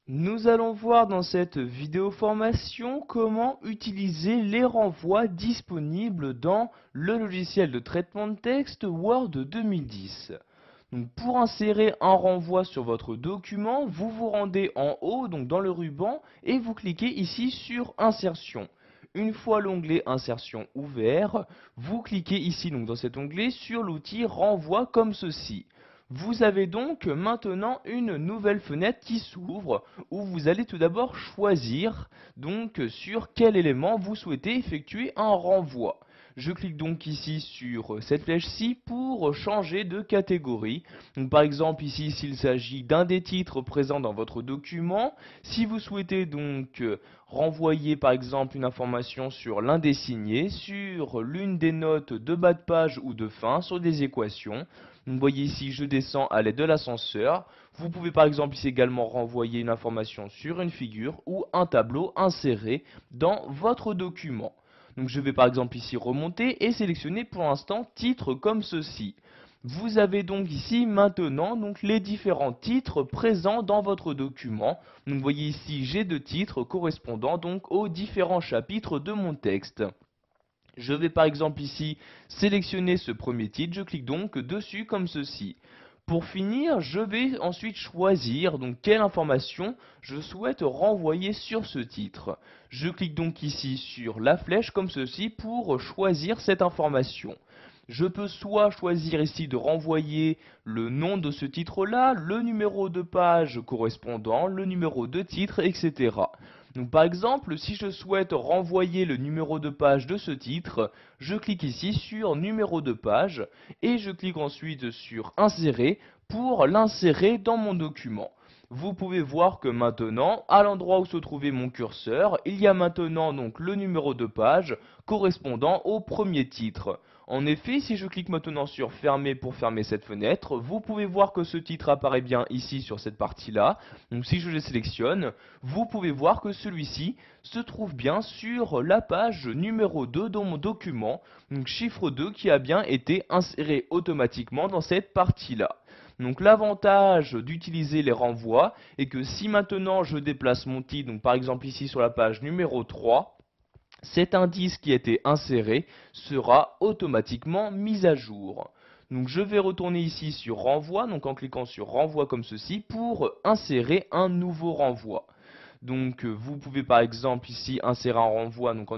Nous allons voir dans cette vidéo formation comment utiliser les renvois disponibles dans le logiciel de traitement de texte Word 2010. Donc pour insérer un renvoi sur votre document, vous vous rendez en haut, donc dans le ruban, et vous cliquez ici sur Insertion. Une fois l'onglet Insertion ouvert, vous cliquez ici donc dans cet onglet sur l'outil Renvoi comme ceci. Vous avez donc maintenant une nouvelle fenêtre qui s'ouvre où vous allez tout d'abord choisir donc sur quel élément vous souhaitez effectuer un renvoi. Je clique donc ici sur cette flèche-ci pour changer de catégorie. Donc par exemple ici s'il s'agit d'un des titres présents dans votre document, si vous souhaitez donc renvoyer par exemple une information sur l'un des signés, sur l'une des notes de bas de page ou de fin, sur des équations. Vous voyez ici, je descends à l'aide de l'ascenseur. Vous pouvez par exemple ici également renvoyer une information sur une figure ou un tableau inséré dans votre document. Donc je vais par exemple ici remonter et sélectionner pour l'instant titre comme ceci. Vous avez donc ici maintenant donc les différents titres présents dans votre document. Donc vous voyez ici j'ai deux titres correspondant donc aux différents chapitres de mon texte. Je vais par exemple ici sélectionner ce premier titre, je clique donc dessus comme ceci. Pour finir, je vais ensuite choisir donc quelle information je souhaite renvoyer sur ce titre. Je clique donc ici sur la flèche comme ceci pour choisir cette information. Je peux soit choisir ici de renvoyer le nom de ce titre-là, le numéro de page correspondant, le numéro de titre, etc. Donc par exemple, si je souhaite renvoyer le numéro de page de ce titre, je clique ici sur numéro de page et je clique ensuite sur insérer pour l'insérer dans mon document. Vous pouvez voir que maintenant, à l'endroit où se trouvait mon curseur, il y a maintenant donc le numéro de page correspondant au premier titre. En effet, si je clique maintenant sur fermer pour fermer cette fenêtre, vous pouvez voir que ce titre apparaît bien ici sur cette partie-là. Donc si je le sélectionne, vous pouvez voir que celui-ci se trouve bien sur la page numéro 2 de mon document, donc chiffre 2 qui a bien été inséré automatiquement dans cette partie-là. Donc l'avantage d'utiliser les renvois est que si maintenant je déplace mon titre, donc par exemple ici sur la page numéro 3, cet indice qui a été inséré sera automatiquement mis à jour. Donc je vais retourner ici sur renvoi, donc en cliquant sur renvoi comme ceci pour insérer un nouveau renvoi. Donc vous pouvez par exemple ici insérer un renvoi donc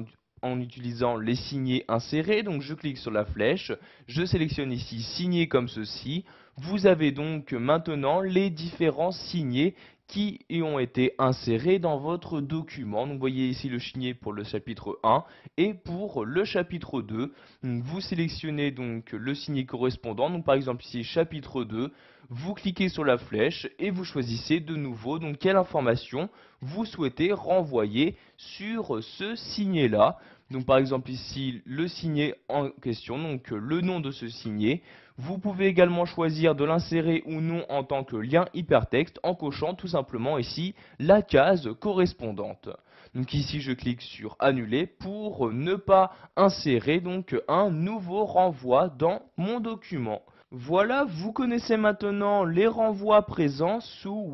en utilisant les signés insérés. Donc je clique sur la flèche, je sélectionne ici signer comme ceci. Vous avez donc maintenant les différents signés qui y ont été insérés dans votre document. Donc vous voyez ici le signé pour le chapitre 1 et pour le chapitre 2. Donc, vous sélectionnez donc le signé correspondant. Donc par exemple ici chapitre 2, vous cliquez sur la flèche et vous choisissez de nouveau donc quelle information vous souhaitez renvoyer sur ce signé là. Donc par exemple ici le signé en question, donc le nom de ce signé. Vous pouvez également choisir de l'insérer ou non en tant que lien hypertexte en cochant tout simplement ici la case correspondante. Donc ici je clique sur annuler pour ne pas insérer donc un nouveau renvoi dans mon document. Voilà, vous connaissez maintenant les renvois présents sous